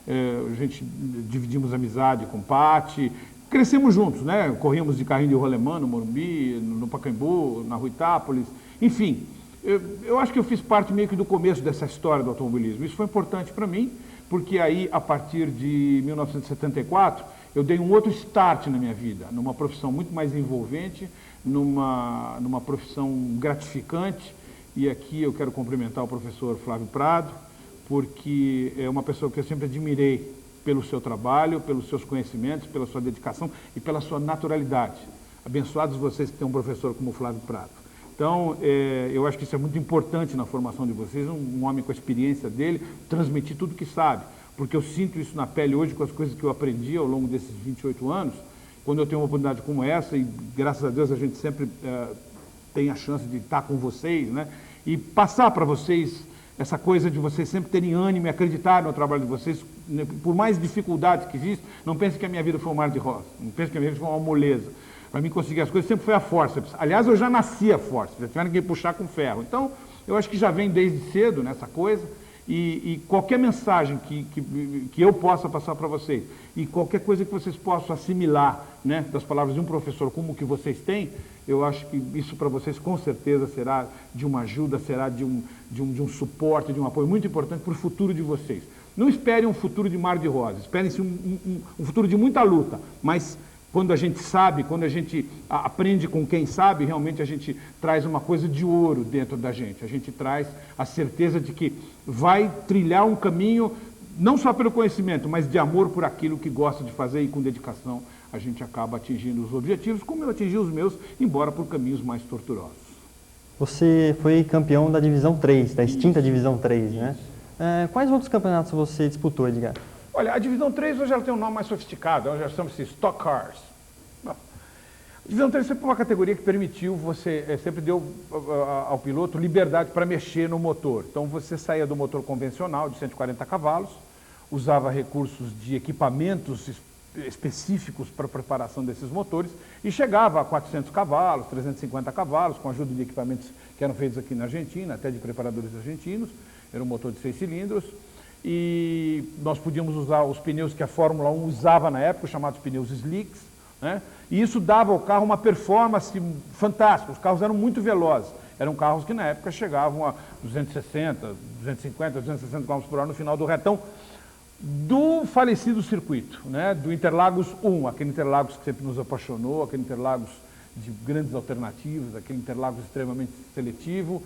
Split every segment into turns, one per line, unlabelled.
a gente dividimos amizade com o Pati, crescemos juntos, né? Corríamos de carrinho de rolemã no Morumbi, no Pacaembu, na Rua Itápolis, enfim. Eu acho que eu fiz parte meio que do começo dessa história do automobilismo. Isso foi importante para mim, porque aí, a partir de 1974, eu dei um outro start na minha vida, numa profissão muito mais envolvente, numa profissão gratificante. E aqui eu quero cumprimentar o professor Flávio Prado, porque é uma pessoa que eu sempre admirei pelo seu trabalho, pelos seus conhecimentos, pela sua dedicação e pela sua naturalidade. Abençoados vocês que têm um professor como o Flávio Prado. Então, eu acho que isso é muito importante na formação de vocês, um homem com a experiência dele, transmitir tudo que sabe, porque eu sinto isso na pele hoje com as coisas que eu aprendi ao longo desses 28 anos, quando eu tenho uma oportunidade como essa, e graças a Deus a gente sempre tem a chance de estar com vocês, né? E passar para vocês essa coisa de vocês sempre terem ânimo e acreditar no trabalho de vocês, né? Por mais dificuldades que existem, não pense que a minha vida foi um mar de rosa, não pense que a minha vida foi uma moleza. Para mim conseguir as coisas sempre foi a força. Aliás, eu já nasci a força, já tiveram que me puxar com ferro. Então, eu acho que já vem desde cedo nessa coisa, e qualquer mensagem que eu possa passar para vocês, e qualquer coisa que vocês possam assimilar, né, das palavras de um professor como o que vocês têm, eu acho que isso para vocês com certeza será de uma ajuda, será de um suporte, de um apoio muito importante para o futuro de vocês. Não esperem um futuro de mar de rosas, esperem-se um futuro de muita luta, mas quando a gente sabe, quando a gente aprende com quem sabe, realmente a gente traz uma coisa de ouro dentro da gente. A gente traz a certeza de que vai trilhar um caminho, não só pelo conhecimento, mas de amor por aquilo que gosta de fazer, e com dedicação a gente acaba atingindo os objetivos, como eu atingi os meus, embora por caminhos mais tortuosos.
Você foi campeão da Divisão 3, da extinta Divisão 3, né? Quais outros campeonatos você disputou, Edgar?
Olha, a Divisão 3 hoje ela tem um nome mais sofisticado, ela já chama-se Stock Cars. Bom, a Divisão 3 sempre foi uma categoria que permitiu, sempre deu ao piloto liberdade para mexer no motor. Então você saía do motor convencional de 140 cavalos, usava recursos de equipamentos específicos para a preparação desses motores e chegava a 400 cavalos, 350 cavalos, com a ajuda de equipamentos que eram feitos aqui na Argentina, até de preparadores argentinos. Era um motor de 6 cilindros. E nós podíamos usar os pneus que a Fórmula 1 usava na época, chamados pneus slicks, né? E isso dava ao carro uma performance fantástica. Os carros eram muito velozes, eram carros que na época chegavam a 260, 250, 260 km por hora no final do retão do falecido circuito, né? Do Interlagos 1, aquele Interlagos que sempre nos apaixonou, aquele Interlagos de grandes alternativas, aquele Interlagos extremamente seletivo,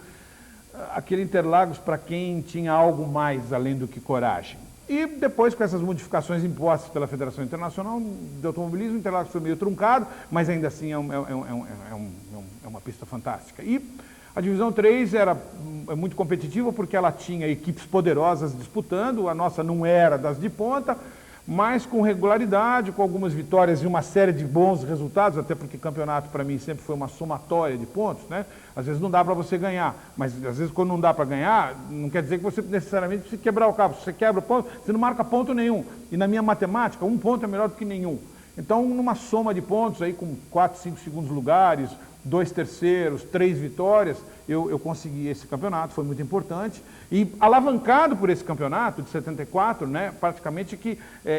aquele Interlagos para quem tinha algo mais além do que coragem. E depois, com essas modificações impostas pela Federação Internacional de Automobilismo, o Interlagos foi meio truncado, mas ainda assim é uma pista fantástica. E a Divisão 3 era muito competitiva porque ela tinha equipes poderosas disputando, a nossa não era das de ponta, mas com regularidade, com algumas vitórias e uma série de bons resultados, até porque campeonato para mim sempre foi uma somatória de pontos, né? Às vezes não dá para você ganhar, mas às vezes quando não dá para ganhar, não quer dizer que você necessariamente precisa quebrar o carro. Se você quebra o ponto, você não marca ponto nenhum. E na minha matemática, um ponto é melhor do que nenhum. Então, numa soma de pontos aí com 4, 5 segundos lugares, 2 terceiros, 3 vitórias, eu consegui esse campeonato, foi muito importante. E alavancado por esse campeonato de 74, né, praticamente que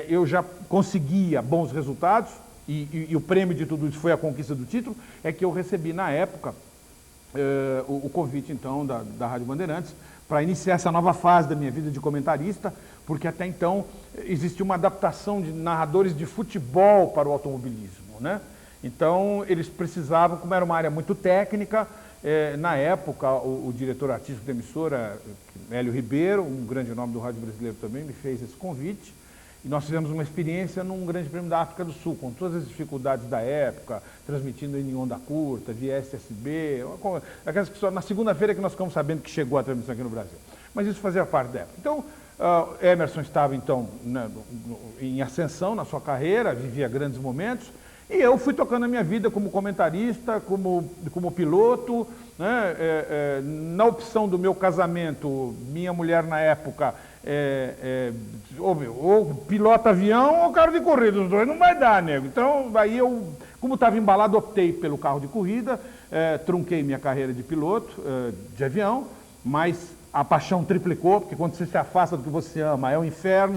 eu já conseguia bons resultados, e o prêmio de tudo isso foi a conquista do título, é que eu recebi na época o convite então da Rádio Bandeirantes para iniciar essa nova fase da minha vida de comentarista, porque até então existia uma adaptação de narradores de futebol para o automobilismo, né? Então, eles precisavam, como era uma área muito técnica, na época, o diretor artístico da emissora, Hélio Ribeiro, um grande nome do rádio brasileiro também, me fez esse convite. E nós fizemos uma experiência num grande prêmio da África do Sul, com todas as dificuldades da época, transmitindo em onda curta, via SSB, aquelas que só na segunda-feira que nós ficamos sabendo que chegou a transmissão aqui no Brasil. Mas isso fazia parte da época. Então, Emerson estava, então, em ascensão na sua carreira, vivia grandes momentos, e eu fui tocando a minha vida como comentarista, como piloto, né? Na opção do meu casamento, minha mulher na época, ou pilota avião ou carro de corrida, os dois não vai dar, nego. Então, aí eu, como estava embalado, optei pelo carro de corrida, trunquei minha carreira de piloto de avião, mas a paixão triplicou, porque quando você se afasta do que você ama é um inferno.